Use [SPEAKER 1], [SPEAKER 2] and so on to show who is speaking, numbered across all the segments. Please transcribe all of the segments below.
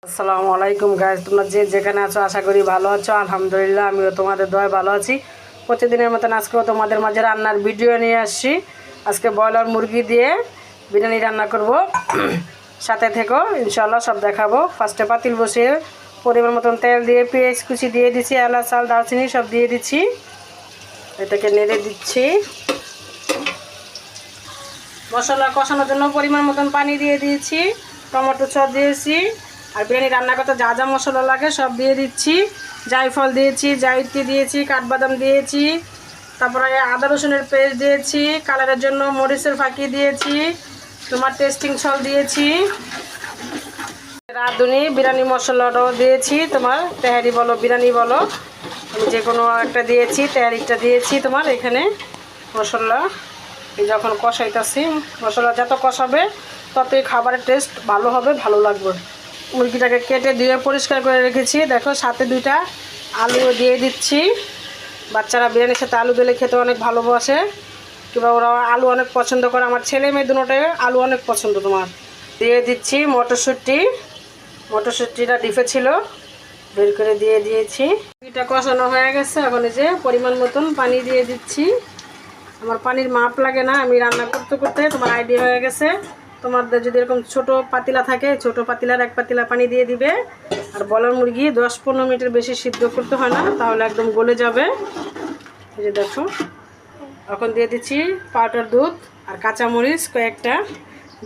[SPEAKER 1] আসসালামু আলাইকুম গাইস, তোমরা যে যেখানে আছো আশা করি ভালো আছো। আলহামদুলিল্লাহ আমিও তোমাদের দয়ায় ভালো আছি। প্রতিদিনের মতন আজকেও তোমাদের মাঝে রান্নার ভিডিও নিয়ে আসছি। আজকে ব্রয়লার মুরগি দিয়ে বিরিয়ানি রান্না করব। সাথে থেকো, ইনশাআল্লাহ সব দেখাবো। ফার্স্টে পাতিল বসিয়ে পরিমাণ মতন তেল দিয়ে পেঁয়াজ কুচি দিয়ে দিচ্ছি, এলাচ চাল দারচিনি সব দিয়ে দিচ্ছি। এটাকে নেড়ে দিচ্ছি। মশলা কষানোর জন্য পরিমাণ মতন পানি দিয়ে দিয়েছি, টমেটো সস দিয়েছি, আর বিরিয়ানি রান্না করতে যা যা মশলা লাগে সব দিয়ে দিচ্ছি। জায়ফল দিয়েছি, জায়িত্রী দিয়েছি, কাঠবাদাম দিয়েছি, তারপরে আদা রসুনের পেস্ট দিয়েছি, কালারের জন্য মরিচের ফাঁকি দিয়েছি, তোমার টেস্টিং সল্ট দিয়েছি, রাঁধুনি বিরিয়ানি মশলাটাও দিয়েছি। তোমার তেহারি বলো বিরিয়ানি বলো, আমি যে কোনো একটা দিয়েছি, তেহারিটা দিয়েছি। তোমার এখানে মশলা যখন কষাইতেছি, মশলা যত কষাবে ততই খাবারের টেস্ট ভালো হবে, ভালো লাগবে। মুরগিটাকে কেটে ধুয়ে পরিষ্কার করে রেখেছি। দেখো সাথে দুইটা আলুও দিয়ে দিচ্ছি। বাচ্চারা বিরিয়ানির সাথে আলু দিলে খেতে অনেক ভালোবাসে, কিংবা ওরা আলু অনেক পছন্দ করে। আমার ছেলে মেয়ে দুটোটাই আলু অনেক পছন্দ। তোমার দিয়ে দিচ্ছি মটরশুঁটিটা ডিপে ছিল, বের করে দিয়ে দিয়েছি। মুরগিটা কষানো হয়ে গেছে। এখন এই যে পরিমাণ মতন পানি দিয়ে দিচ্ছি। আমার পানির মাপ লাগে না, আমি রান্না করতে করতে তোমার আইডিয়া হয়ে গেছে। তোমাদের যদি এরকম ছোট পাতিলা থাকে, ছোট পাতিলার এক পাতিলা পানি দিয়ে দিবে। আর ব্রয়লার মুরগি 10-15 মিনিটের বেশি সিদ্ধ করতে হয় না, তাহলে একদম গলে যাবে। এই যে দেখো, এখন দিয়ে দিচ্ছি পাউডার দুধ আর কাঁচামরিচ কয়েকটা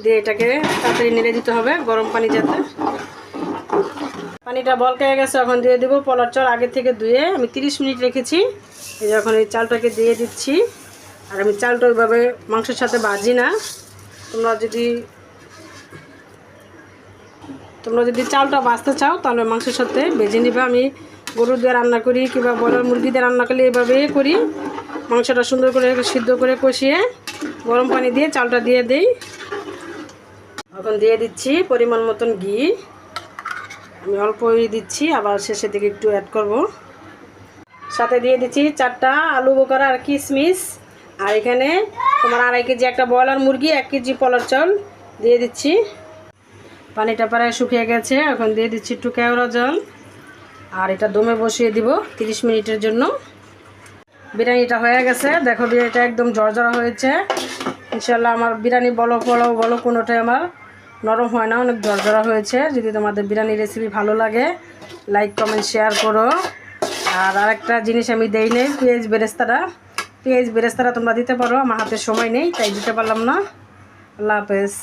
[SPEAKER 1] দিয়ে এটাকে তাড়াতাড়ি নেড়ে দিতে হবে গরম পানি যাতে। পানিটা বলকে গেছে, এখন দিয়ে দেবো পোলার চাল। আগে থেকে ধুয়ে আমি 30 মিনিট রেখেছি। এই যে এখন এই চালটাকে দিয়ে দিচ্ছি। আর আমি চালটা ওইভাবে মাংসের সাথে ভাজি না। তোমরা যদি চালটা ভাজতে চাও তাহলে মাংসের সাথে ভেজে নিবে। আমি গরু দিয়ে রান্না করি কিংবা ব্রয়লার মুরগি দিয়ে রান্না করলে এইভাবেই করি। মাংসটা সুন্দর করে সিদ্ধ করে কষিয়ে গরম পানি দিয়ে চালটা দিয়ে দিই। এখন দিয়ে দিচ্ছি পরিমাণ মতন ঘি। আমি অল্পই দিচ্ছি, আবার শেষের দিকে একটু অ্যাড করব। সাথে দিয়ে দিচ্ছি 4টা আলু বোখারা আর কিশমিশ। আর এখানে তোমার 2.5 কেজি একটা ব্রয়লার মুরগি, 1 কেজি পোলার চাল দিয়ে দিচ্ছি। পানিটা প্রায় শুকিয়ে গেছে, এখন দিয়ে দিচ্ছি একটু কেওড়া জল। আর এটা দমে বসিয়ে দিব 30 মিনিটের জন্য। বিরিয়ানিটা হয়ে গেছে। দেখো বিরিয়ানিটা একদম ঝরঝরা হয়েছে। ইনশাল্লাহ আমার বিরিয়ানি বলো পোলাও বলো কোনোটাই আমার নরম হয় না, অনেক ঝরঝরা হয়েছে। যদি তোমাদের বিরিয়ানি রেসিপি ভালো লাগে লাইক কমেন্ট শেয়ার করো। আর আরেকটা জিনিস আমি দেই নেই, পেঁয়াজ বেরেস্তাটা তোমরা দিতে পারো। আমার হাতে সময় নেই তাই দিতে পারলাম না। আল্লাহ হাফেজ।